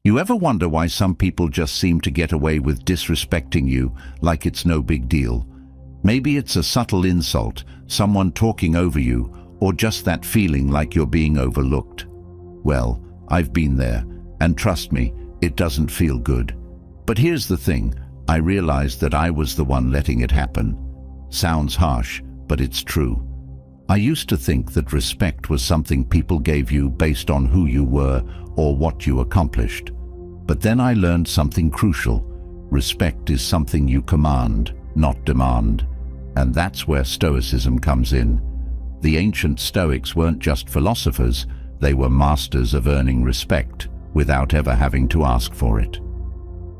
You ever wonder why some people just seem to get away with disrespecting you like it's no big deal? Maybe it's a subtle insult, someone talking over you, or just that feeling like you're being overlooked. Well, I've been there, and trust me, it doesn't feel good. But here's the thing, I realized that I was the one letting it happen. Sounds harsh, but it's true. I used to think that respect was something people gave you based on who you were or what you accomplished. But then I learned something crucial. Respect is something you command, not demand. And that's where Stoicism comes in. The ancient Stoics weren't just philosophers, they were masters of earning respect without ever having to ask for it.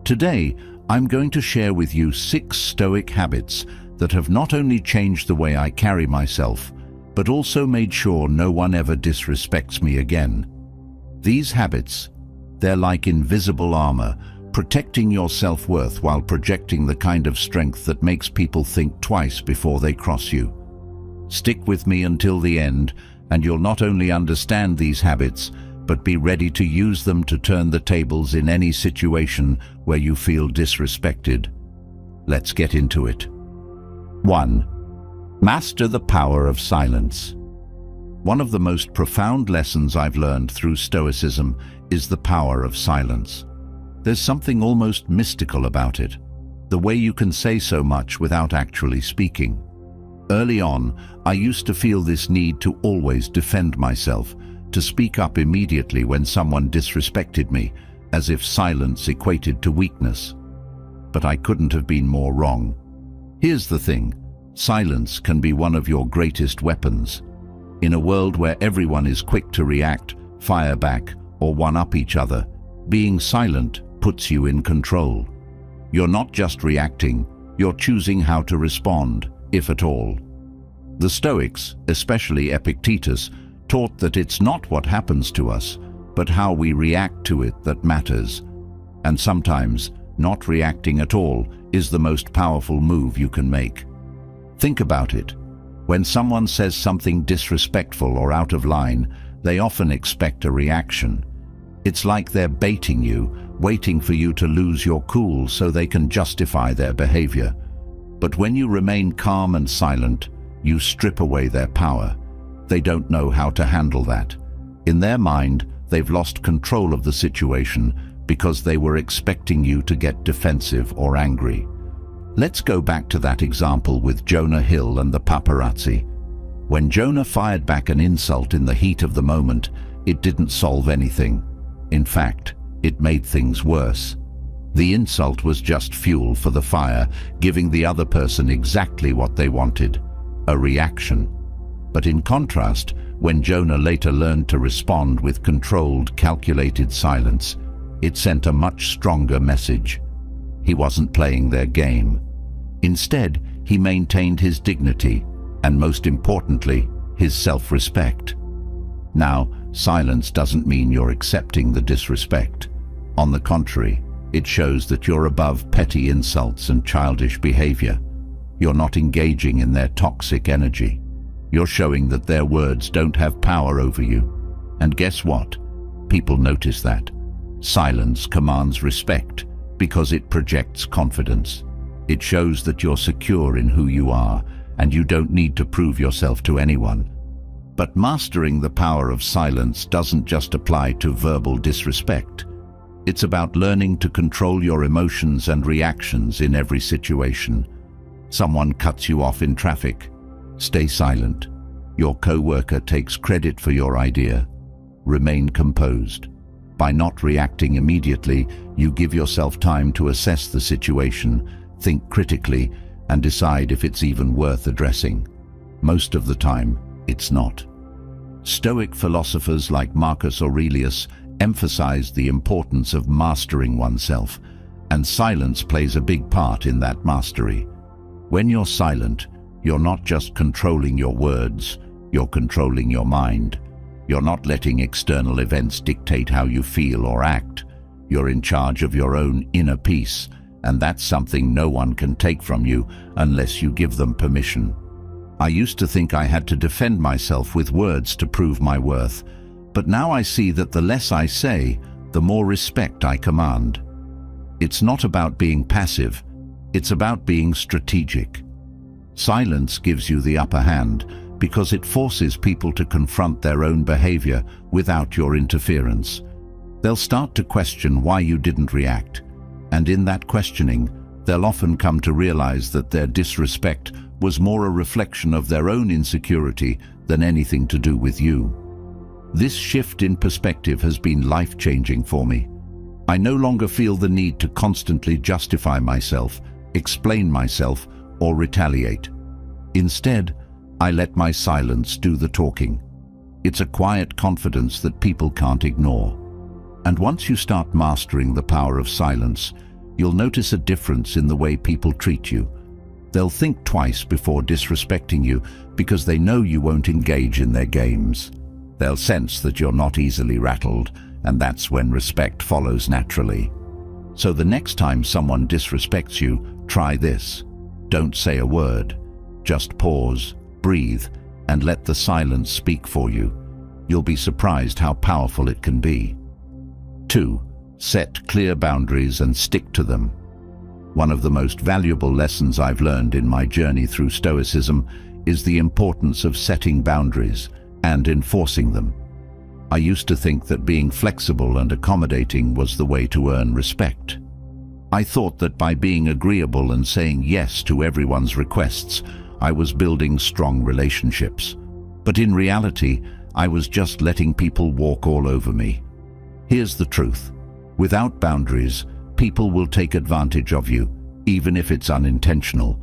Today, I'm going to share with you 6 Stoic habits that have not only changed the way I carry myself, but also made sure no one ever disrespects me again. These habits, they're like invisible armor, protecting your self-worth while projecting the kind of strength that makes people think twice before they cross you. Stick with me until the end, and you'll not only understand these habits, but be ready to use them to turn the tables in any situation where you feel disrespected. Let's get into it. 1. Master the power of silence. One of the most profound lessons I've learned through Stoicism is the power of silence. There's something almost mystical about it, the way you can say so much without actually speaking. Early on, I used to feel this need to always defend myself, to speak up immediately when someone disrespected me, as if silence equated to weakness. But I couldn't have been more wrong. Here's the thing. Silence can be one of your greatest weapons. In a world where everyone is quick to react, fire back, or one-up each other, being silent puts you in control. You're not just reacting, you're choosing how to respond, if at all. The Stoics, especially Epictetus, taught that it's not what happens to us, but how we react to it that matters. And sometimes, not reacting at all is the most powerful move you can make. Think about it. When someone says something disrespectful or out of line, they often expect a reaction. It's like they're baiting you, waiting for you to lose your cool so they can justify their behavior. But when you remain calm and silent, you strip away their power. They don't know how to handle that. In their mind, they've lost control of the situation because they were expecting you to get defensive or angry. Let's go back to that example with Jonah Hill and the paparazzi. When Jonah fired back an insult in the heat of the moment, it didn't solve anything. In fact, it made things worse. The insult was just fuel for the fire, giving the other person exactly what they wanted, a reaction. But in contrast, when Jonah later learned to respond with controlled, calculated silence, it sent a much stronger message. He wasn't playing their game. Instead, he maintained his dignity, and most importantly, his self-respect. Now, silence doesn't mean you're accepting the disrespect. On the contrary, it shows that you're above petty insults and childish behavior. You're not engaging in their toxic energy. You're showing that their words don't have power over you. And guess what? People notice that. Silence commands respect because it projects confidence. It shows that you're secure in who you are, and you don't need to prove yourself to anyone. But mastering the power of silence doesn't just apply to verbal disrespect. It's about learning to control your emotions and reactions in every situation. Someone cuts you off in traffic. Stay silent. Your coworker takes credit for your idea. Remain composed. By not reacting immediately, you give yourself time to assess the situation, think critically, and decide if it's even worth addressing. Most of the time, it's not. Stoic philosophers like Marcus Aurelius emphasized the importance of mastering oneself, and silence plays a big part in that mastery. When you're silent, you're not just controlling your words, you're controlling your mind. You're not letting external events dictate how you feel or act. You're in charge of your own inner peace, and that's something no one can take from you unless you give them permission. I used to think I had to defend myself with words to prove my worth, but now I see that the less I say, the more respect I command. It's not about being passive, it's about being strategic. Silence gives you the upper hand because it forces people to confront their own behavior without your interference. They'll start to question why you didn't react, and in that questioning, they'll often come to realize that their disrespect was more a reflection of their own insecurity than anything to do with you. This shift in perspective has been life-changing for me. I no longer feel the need to constantly justify myself, explain myself, or retaliate. Instead, I let my silence do the talking. It's a quiet confidence that people can't ignore. And once you start mastering the power of silence, you'll notice a difference in the way people treat you. They'll think twice before disrespecting you because they know you won't engage in their games. They'll sense that you're not easily rattled, and that's when respect follows naturally. So the next time someone disrespects you, try this. Don't say a word. Just pause, breathe, and let the silence speak for you. You'll be surprised how powerful it can be. 2. Set clear boundaries and stick to them. One of the most valuable lessons I've learned in my journey through Stoicism is the importance of setting boundaries and enforcing them. I used to think that being flexible and accommodating was the way to earn respect. I thought that by being agreeable and saying yes to everyone's requests, I was building strong relationships. But in reality, I was just letting people walk all over me. Here's the truth. Without boundaries, people will take advantage of you, even if it's unintentional.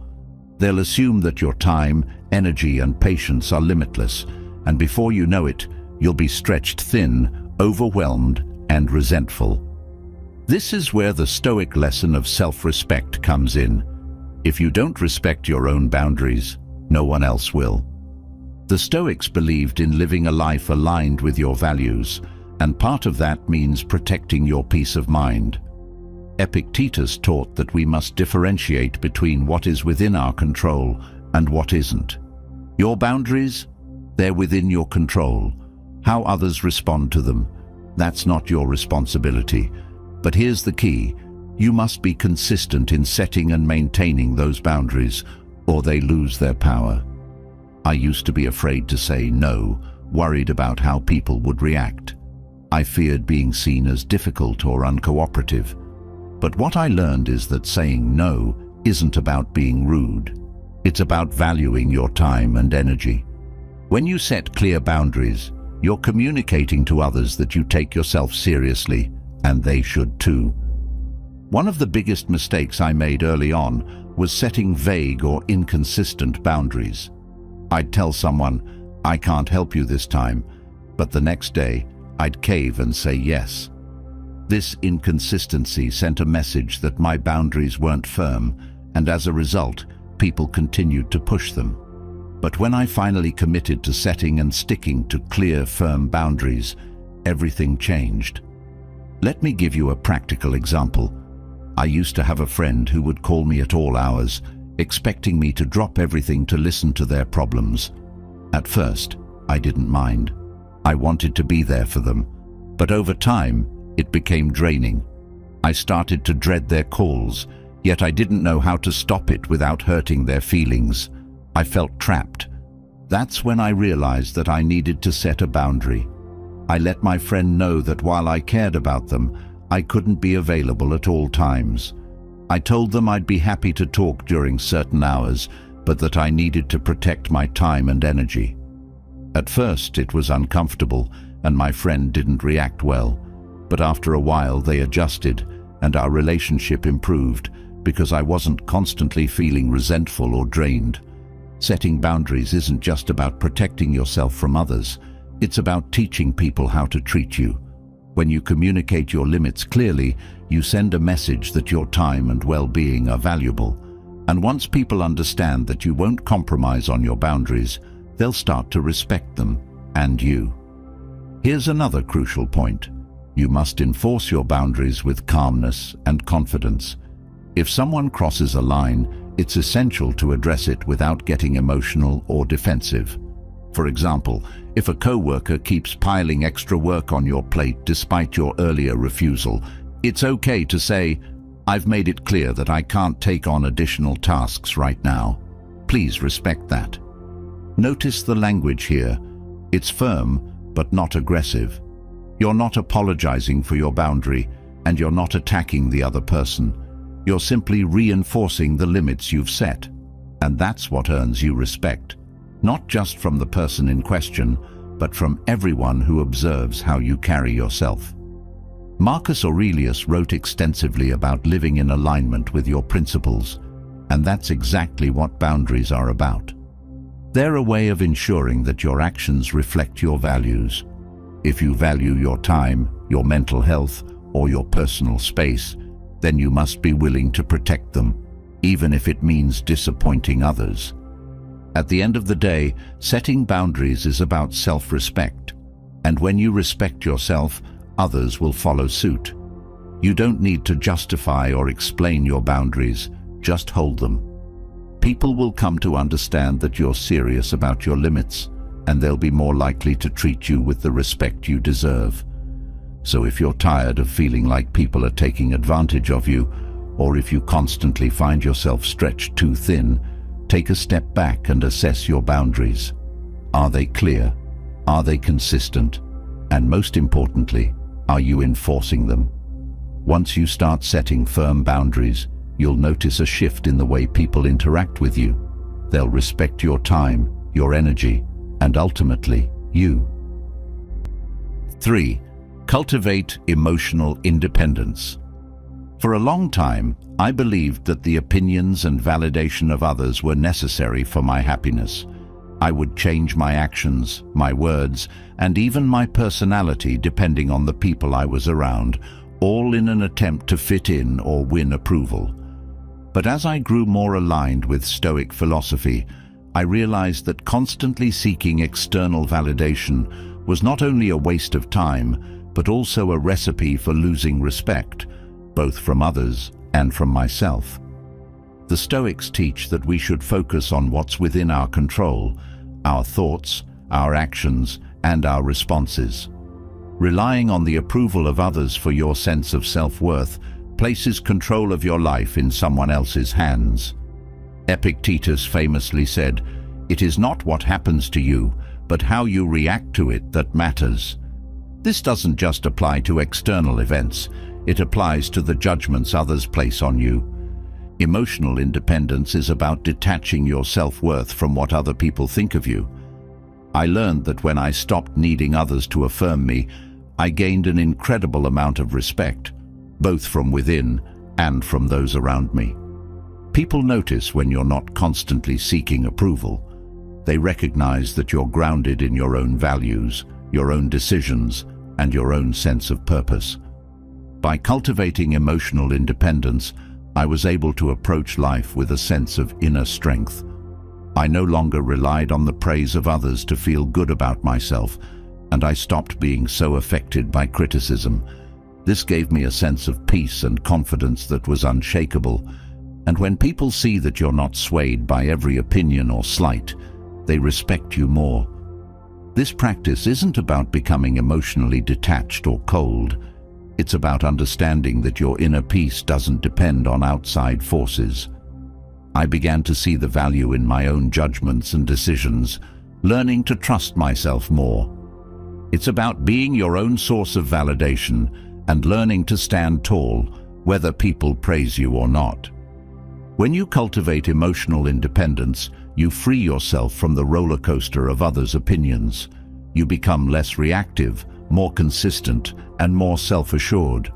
They'll assume that your time, energy, and patience are limitless, and before you know it, you'll be stretched thin, overwhelmed, and resentful. This is where the Stoic lesson of self-respect comes in. If you don't respect your own boundaries, no one else will. The Stoics believed in living a life aligned with your values, and part of that means protecting your peace of mind. Epictetus taught that we must differentiate between what is within our control and what isn't. Your boundaries, they're within your control. How others respond to them, that's not your responsibility. But here's the key. You must be consistent in setting and maintaining those boundaries, or they lose their power. I used to be afraid to say no, worried about how people would react. I feared being seen as difficult or uncooperative. But what I learned is that saying no isn't about being rude. It's about valuing your time and energy. When you set clear boundaries, you're communicating to others that you take yourself seriously, and they should too. One of the biggest mistakes I made early on was setting vague or inconsistent boundaries. I'd tell someone, "I can't help you this time," but the next day, I'd cave and say yes. This inconsistency sent a message that my boundaries weren't firm, and as a result, people continued to push them. But when I finally committed to setting and sticking to clear, firm boundaries, everything changed. Let me give you a practical example. I used to have a friend who would call me at all hours, expecting me to drop everything to listen to their problems. At first, I didn't mind. I wanted to be there for them. But over time, it became draining. I started to dread their calls, yet I didn't know how to stop it without hurting their feelings. I felt trapped. That's when I realized that I needed to set a boundary. I let my friend know that while I cared about them, I couldn't be available at all times. I told them I'd be happy to talk during certain hours, but that I needed to protect my time and energy. At first, it was uncomfortable, and my friend didn't react well. But after a while, they adjusted, and our relationship improved because I wasn't constantly feeling resentful or drained. Setting boundaries isn't just about protecting yourself from others. It's about teaching people how to treat you. When you communicate your limits clearly, you send a message that your time and well-being are valuable. And once people understand that you won't compromise on your boundaries, they'll start to respect them, and you. Here's another crucial point. You must enforce your boundaries with calmness and confidence. If someone crosses a line, it's essential to address it without getting emotional or defensive. For example, if a coworker keeps piling extra work on your plate despite your earlier refusal, it's okay to say, "I've made it clear that I can't take on additional tasks right now. Please respect that." Notice the language here. It's firm, but not aggressive. You're not apologizing for your boundary, and you're not attacking the other person. You're simply reinforcing the limits you've set. And that's what earns you respect, not just from the person in question, but from everyone who observes how you carry yourself. Marcus Aurelius wrote extensively about living in alignment with your principles, and that's exactly what boundaries are about. They're a way of ensuring that your actions reflect your values. If you value your time, your mental health, or your personal space, then you must be willing to protect them, even if it means disappointing others. At the end of the day, setting boundaries is about self-respect, and when you respect yourself, others will follow suit. You don't need to justify or explain your boundaries, just hold them. People will come to understand that you're serious about your limits, and they'll be more likely to treat you with the respect you deserve. So if you're tired of feeling like people are taking advantage of you, or if you constantly find yourself stretched too thin, take a step back and assess your boundaries. Are they clear? Are they consistent? And most importantly, are you enforcing them? Once you start setting firm boundaries, you'll notice a shift in the way people interact with you. They'll respect your time, your energy, and ultimately, you. 3. Cultivate emotional independence. For a long time, I believed that the opinions and validation of others were necessary for my happiness. I would change my actions, my words, and even my personality depending on the people I was around, all in an attempt to fit in or win approval. But as I grew more aligned with Stoic philosophy, I realized that constantly seeking external validation was not only a waste of time, but also a recipe for losing respect, both from others and from myself. The Stoics teach that we should focus on what's within our control, our thoughts, our actions, and our responses. Relying on the approval of others for your sense of self-worth places control of your life in someone else's hands. Epictetus famously said, "It is not what happens to you, but how you react to it that matters." This doesn't just apply to external events, it applies to the judgments others place on you. Emotional independence is about detaching your self-worth from what other people think of you. I learned that when I stopped needing others to affirm me, I gained an incredible amount of respect, both from within and from those around me. People notice when you're not constantly seeking approval. They recognize that you're grounded in your own values, your own decisions, and your own sense of purpose. By cultivating emotional independence, I was able to approach life with a sense of inner strength. I no longer relied on the praise of others to feel good about myself, and I stopped being so affected by criticism. This gave me a sense of peace and confidence that was unshakable, and when people see that you're not swayed by every opinion or slight, they respect you more. This practice isn't about becoming emotionally detached or cold. It's about understanding that your inner peace doesn't depend on outside forces. I began to see the value in my own judgments and decisions, learning to trust myself more. It's about being your own source of validation and learning to stand tall, whether people praise you or not. When you cultivate emotional independence, you free yourself from the roller coaster of others' opinions. You become less reactive, more consistent, and more self-assured.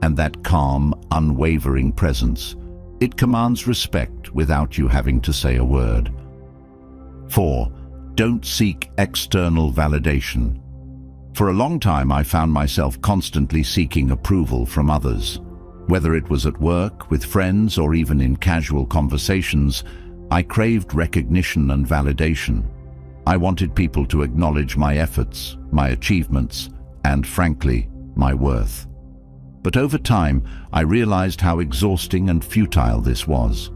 And that calm, unwavering presence, it commands respect without you having to say a word. 4. Don't seek external validation. For a long time, I found myself constantly seeking approval from others. Whether it was at work, with friends, or even in casual conversations, I craved recognition and validation. I wanted people to acknowledge my efforts, my achievements, and frankly, my worth. But over time, I realized how exhausting and futile this was.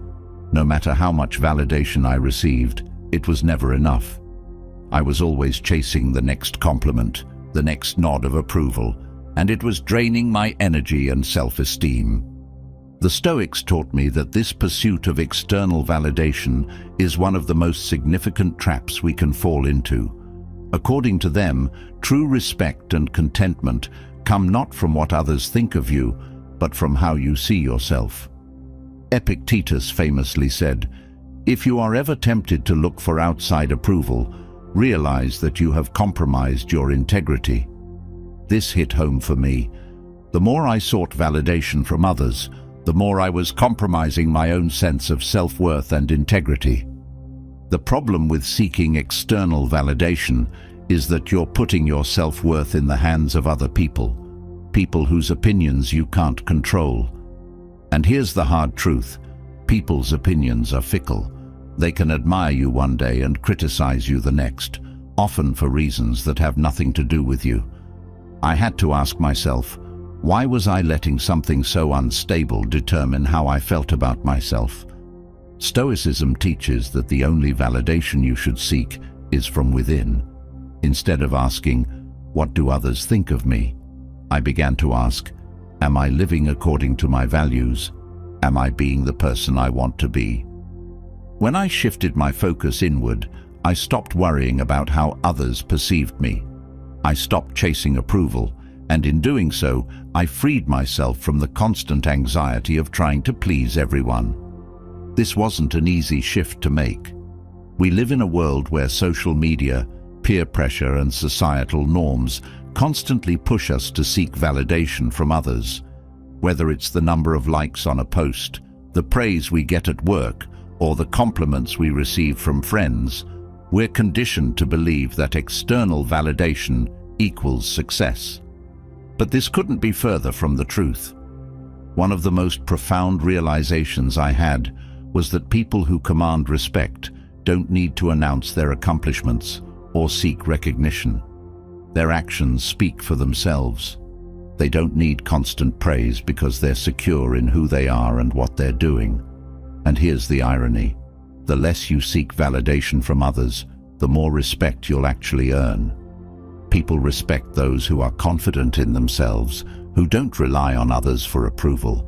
No matter how much validation I received, it was never enough. I was always chasing the next compliment, the next nod of approval, and it was draining my energy and self-esteem. The Stoics taught me that this pursuit of external validation is one of the most significant traps we can fall into. According to them, true respect and contentment come not from what others think of you, but from how you see yourself. Epictetus famously said, "If you are ever tempted to look for outside approval, realize that you have compromised your integrity." This hit home for me. The more I sought validation from others, the more I was compromising my own sense of self-worth and integrity. The problem with seeking external validation is that you're putting your self-worth in the hands of other people whose opinions you can't control. And here's the hard truth: people's opinions are fickle. They can admire you one day and criticize you the next, often for reasons that have nothing to do with you. I had to ask myself, why was I letting something so unstable determine how I felt about myself? Stoicism teaches that the only validation you should seek is from within. Instead of asking, "What do others think of me?" I began to ask, "Am I living according to my values? Am I being the person I want to be?" When I shifted my focus inward, I stopped worrying about how others perceived me. I stopped chasing approval, and in doing so, I freed myself from the constant anxiety of trying to please everyone. This wasn't an easy shift to make. We live in a world where social media, peer pressure, and societal norms constantly push us to seek validation from others. Whether it's the number of likes on a post, the praise we get at work, or the compliments we receive from friends, we're conditioned to believe that external validation equals success. But this couldn't be further from the truth. One of the most profound realizations I had was that people who command respect don't need to announce their accomplishments or seek recognition. Their actions speak for themselves. They don't need constant praise because they're secure in who they are and what they're doing. And here's the irony: the less you seek validation from others, the more respect you'll actually earn. People respect those who are confident in themselves, who don't rely on others for approval.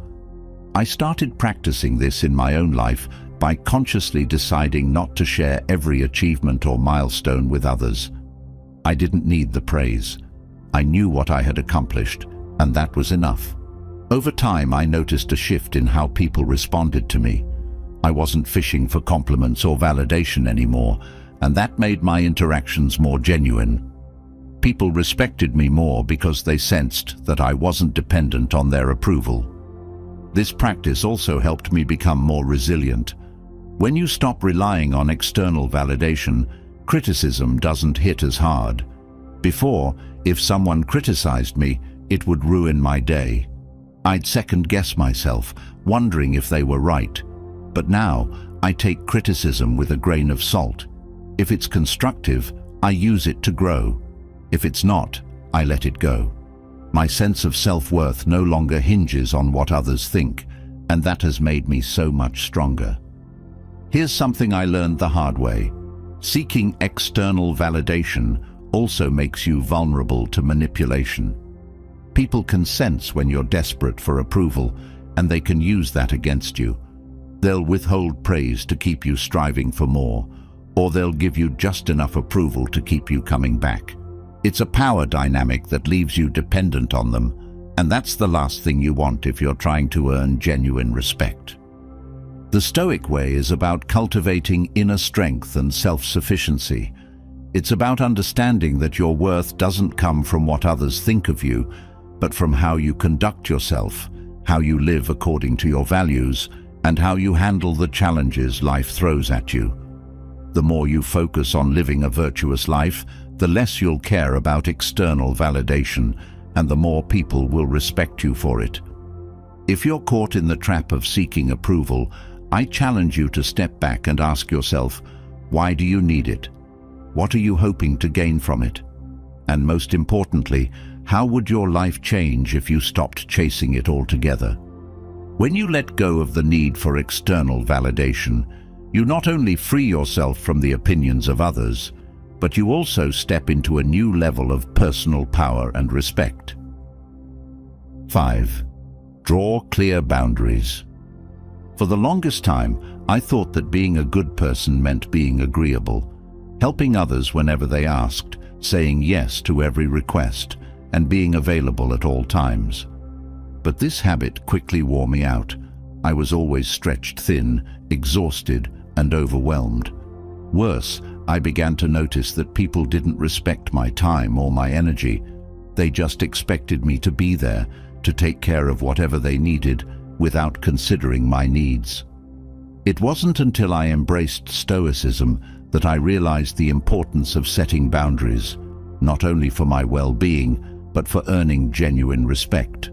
I started practicing this in my own life by consciously deciding not to share every achievement or milestone with others. I didn't need the praise. I knew what I had accomplished, and that was enough. Over time, I noticed a shift in how people responded to me. I wasn't fishing for compliments or validation anymore, and that made my interactions more genuine. People respected me more because they sensed that I wasn't dependent on their approval. This practice also helped me become more resilient. When you stop relying on external validation, criticism doesn't hit as hard. Before, if someone criticized me, it would ruin my day. I'd second-guess myself, wondering if they were right. But now, I take criticism with a grain of salt. If it's constructive, I use it to grow. If it's not, I let it go. My sense of self-worth no longer hinges on what others think, and that has made me so much stronger. Here's something I learned the hard way. Seeking external validation also makes you vulnerable to manipulation. People can sense when you're desperate for approval, and they can use that against you. They'll withhold praise to keep you striving for more, or they'll give you just enough approval to keep you coming back. It's a power dynamic that leaves you dependent on them, and that's the last thing you want if you're trying to earn genuine respect. The Stoic way is about cultivating inner strength and self-sufficiency. It's about understanding that your worth doesn't come from what others think of you, but from how you conduct yourself, how you live according to your values, and how you handle the challenges life throws at you. The more you focus on living a virtuous life, the less you'll care about external validation, and the more people will respect you for it. If you're caught in the trap of seeking approval, I challenge you to step back and ask yourself, why do you need it? What are you hoping to gain from it? And most importantly, how would your life change if you stopped chasing it altogether? When you let go of the need for external validation, you not only free yourself from the opinions of others, but you also step into a new level of personal power and respect. 5. Draw clear boundaries. For the longest time, I thought that being a good person meant being agreeable, helping others whenever they asked, saying yes to every request, and being available at all times. But this habit quickly wore me out. I was always stretched thin, exhausted, and overwhelmed. Worse, I began to notice that people didn't respect my time or my energy. They just expected me to be there, to take care of whatever they needed, without considering my needs. It wasn't until I embraced Stoicism that I realized the importance of setting boundaries, not only for my well-being, but for earning genuine respect.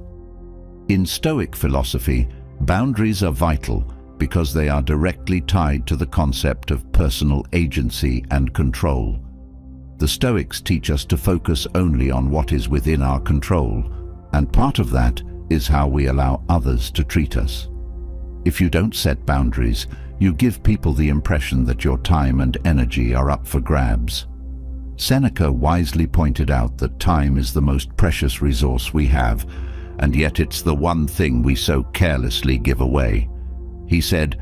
In Stoic philosophy, boundaries are vital because they are directly tied to the concept of personal agency and control. The Stoics teach us to focus only on what is within our control, and part of that is how we allow others to treat us. If you don't set boundaries, you give people the impression that your time and energy are up for grabs. Seneca wisely pointed out that time is the most precious resource we have, and yet it's the one thing we so carelessly give away. He said,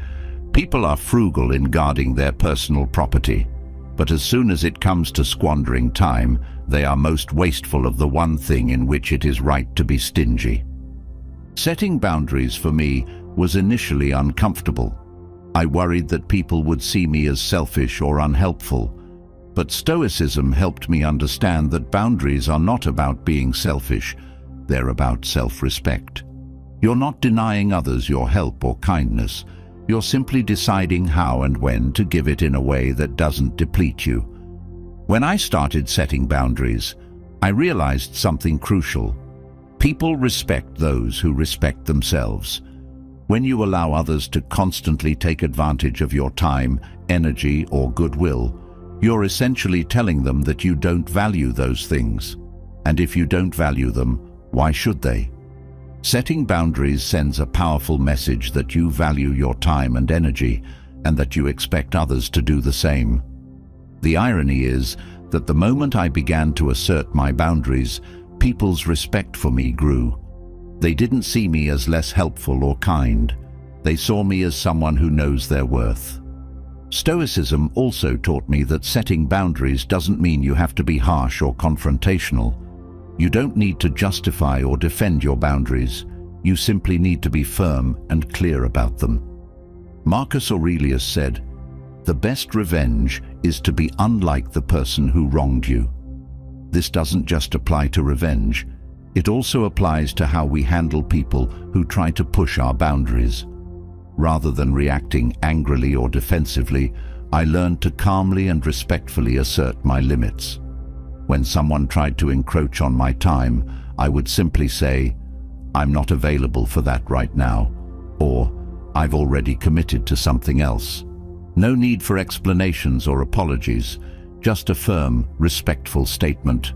"People are frugal in guarding their personal property, but as soon as it comes to squandering time, they are most wasteful of the one thing in which it is right to be stingy." Setting boundaries for me was initially uncomfortable. I worried that people would see me as selfish or unhelpful, but Stoicism helped me understand that boundaries are not about being selfish, they're about self-respect. You're not denying others your help or kindness, you're simply deciding how and when to give it in a way that doesn't deplete you. When I started setting boundaries, I realized something crucial. People respect those who respect themselves. When you allow others to constantly take advantage of your time, energy, or goodwill, you're essentially telling them that you don't value those things. And if you don't value them, why should they? Setting boundaries sends a powerful message that you value your time and energy, and that you expect others to do the same. The irony is that the moment I began to assert my boundaries, people's respect for me grew. They didn't see me as less helpful or kind. They saw me as someone who knows their worth. Stoicism also taught me that setting boundaries doesn't mean you have to be harsh or confrontational. You don't need to justify or defend your boundaries. You simply need to be firm and clear about them. Marcus Aurelius said, "The best revenge is to be unlike the person who wronged you." This doesn't just apply to revenge. It also applies to how we handle people who try to push our boundaries. Rather than reacting angrily or defensively, I learned to calmly and respectfully assert my limits. When someone tried to encroach on my time, I would simply say, "I'm not available for that right now," or "I've already committed to something else." No need for explanations or apologies, just a firm, respectful statement.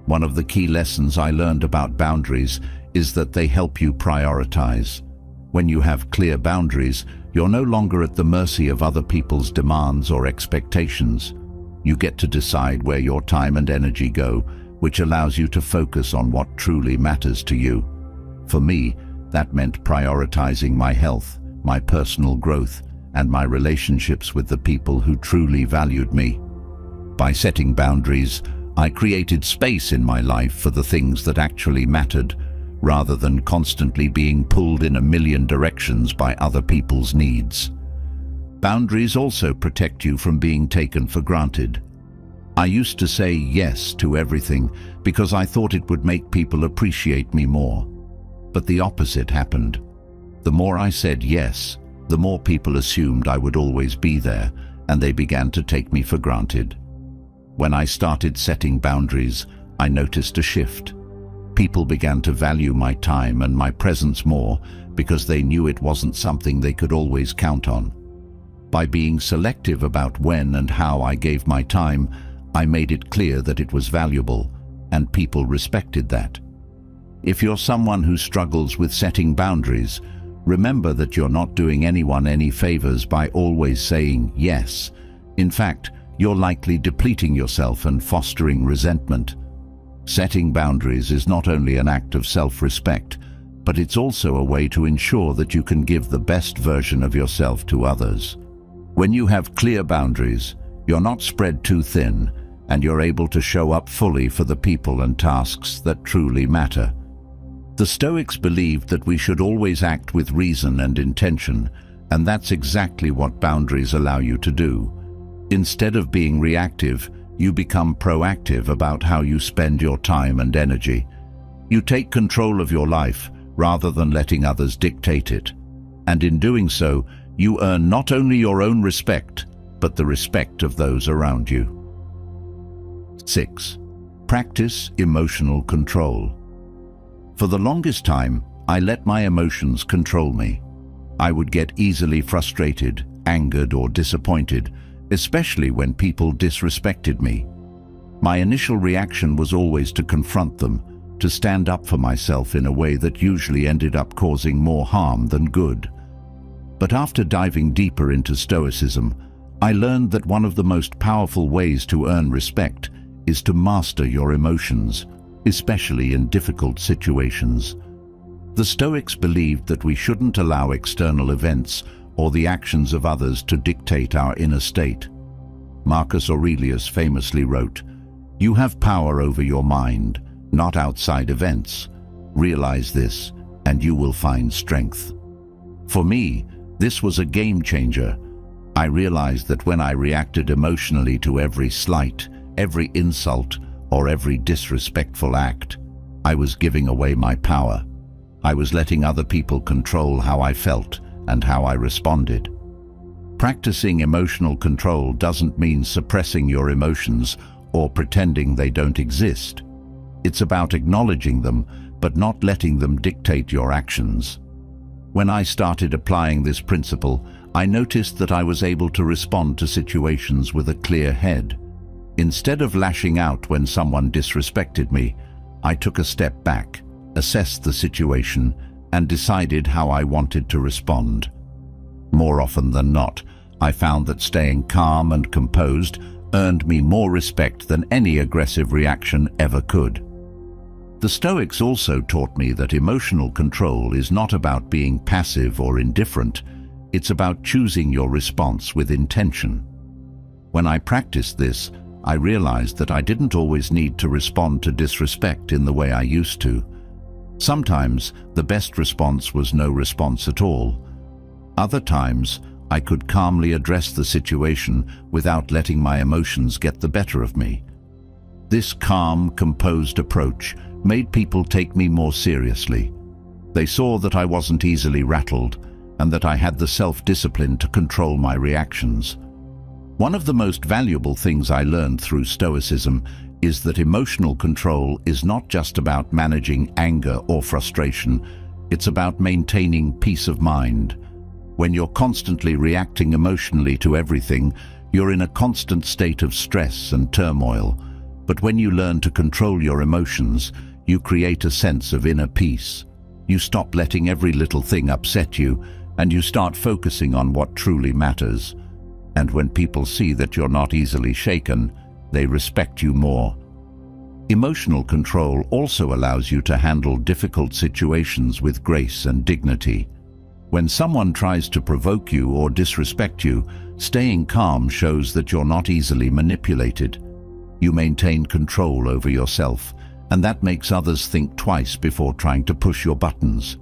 One of the key lessons I learned about boundaries is that they help you prioritize. When you have clear boundaries, you're no longer at the mercy of other people's demands or expectations. You get to decide where your time and energy go, which allows you to focus on what truly matters to you. For me, that meant prioritizing my health, my personal growth, and my relationships with the people who truly valued me. By setting boundaries, I created space in my life for the things that actually mattered, rather than constantly being pulled in a million directions by other people's needs. Boundaries also protect you from being taken for granted. I used to say yes to everything because I thought it would make people appreciate me more. But the opposite happened. The more I said yes, the more people assumed I would always be there, and they began to take me for granted. When I started setting boundaries, I noticed a shift. People began to value my time and my presence more because they knew it wasn't something they could always count on. By being selective about when and how I gave my time, I made it clear that it was valuable, and people respected that. If you're someone who struggles with setting boundaries, remember that you're not doing anyone any favors by always saying yes. In fact, you're likely depleting yourself and fostering resentment. Setting boundaries is not only an act of self-respect, but it's also a way to ensure that you can give the best version of yourself to others. When you have clear boundaries, you're not spread too thin, and you're able to show up fully for the people and tasks that truly matter. The Stoics believed that we should always act with reason and intention, and that's exactly what boundaries allow you to do. Instead of being reactive, you become proactive about how you spend your time and energy. You take control of your life rather than letting others dictate it. And in doing so, you earn not only your own respect, but the respect of those around you. 6. Practice emotional control. For the longest time, I let my emotions control me. I would get easily frustrated, angered, or disappointed, especially when people disrespected me. My initial reaction was always to confront them, to stand up for myself in a way that usually ended up causing more harm than good. But after diving deeper into Stoicism, I learned that one of the most powerful ways to earn respect is to master your emotions, especially in difficult situations. The Stoics believed that we shouldn't allow external events or the actions of others to dictate our inner state. Marcus Aurelius famously wrote, "You have power over your mind, not outside events. Realize this, and you will find strength." For me, this was a game changer. I realized that when I reacted emotionally to every slight, every insult, or every disrespectful act, I was giving away my power. I was letting other people control how I felt and how I responded. Practicing emotional control doesn't mean suppressing your emotions or pretending they don't exist. It's about acknowledging them, but not letting them dictate your actions. When I started applying this principle, I noticed that I was able to respond to situations with a clear head. Instead of lashing out when someone disrespected me, I took a step back, assessed the situation, and decided how I wanted to respond. More often than not, I found that staying calm and composed earned me more respect than any aggressive reaction ever could. The Stoics also taught me that emotional control is not about being passive or indifferent. It's about choosing your response with intention. When I practiced this, I realized that I didn't always need to respond to disrespect in the way I used to. Sometimes, the best response was no response at all. Other times, I could calmly address the situation without letting my emotions get the better of me. This calm, composed approach made people take me more seriously. They saw that I wasn't easily rattled and that I had the self-discipline to control my reactions. One of the most valuable things I learned through Stoicism is that emotional control is not just about managing anger or frustration, it's about maintaining peace of mind. When you're constantly reacting emotionally to everything, you're in a constant state of stress and turmoil. But when you learn to control your emotions, you create a sense of inner peace. You stop letting every little thing upset you, and you start focusing on what truly matters. And when people see that you're not easily shaken, they respect you more. Emotional control also allows you to handle difficult situations with grace and dignity. When someone tries to provoke you or disrespect you, staying calm shows that you're not easily manipulated. You maintain control over yourself, and that makes others think twice before trying to push your buttons.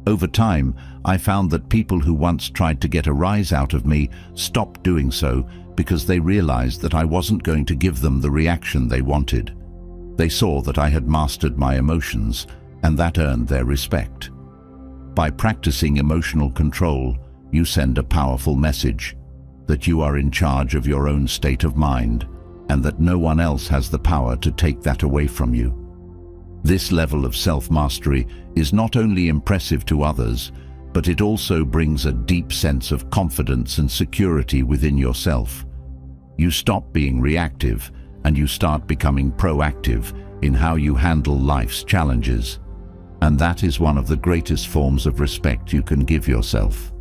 Over time, I found that people who once tried to get a rise out of me stopped doing so because they realized that I wasn't going to give them the reaction they wanted. They saw that I had mastered my emotions, and that earned their respect. By practicing emotional control, you send a powerful message that you are in charge of your own state of mind and that no one else has the power to take that away from you. This level of self-mastery is not only impressive to others, but it also brings a deep sense of confidence and security within yourself. You stop being reactive and you start becoming proactive in how you handle life's challenges. And that is one of the greatest forms of respect you can give yourself.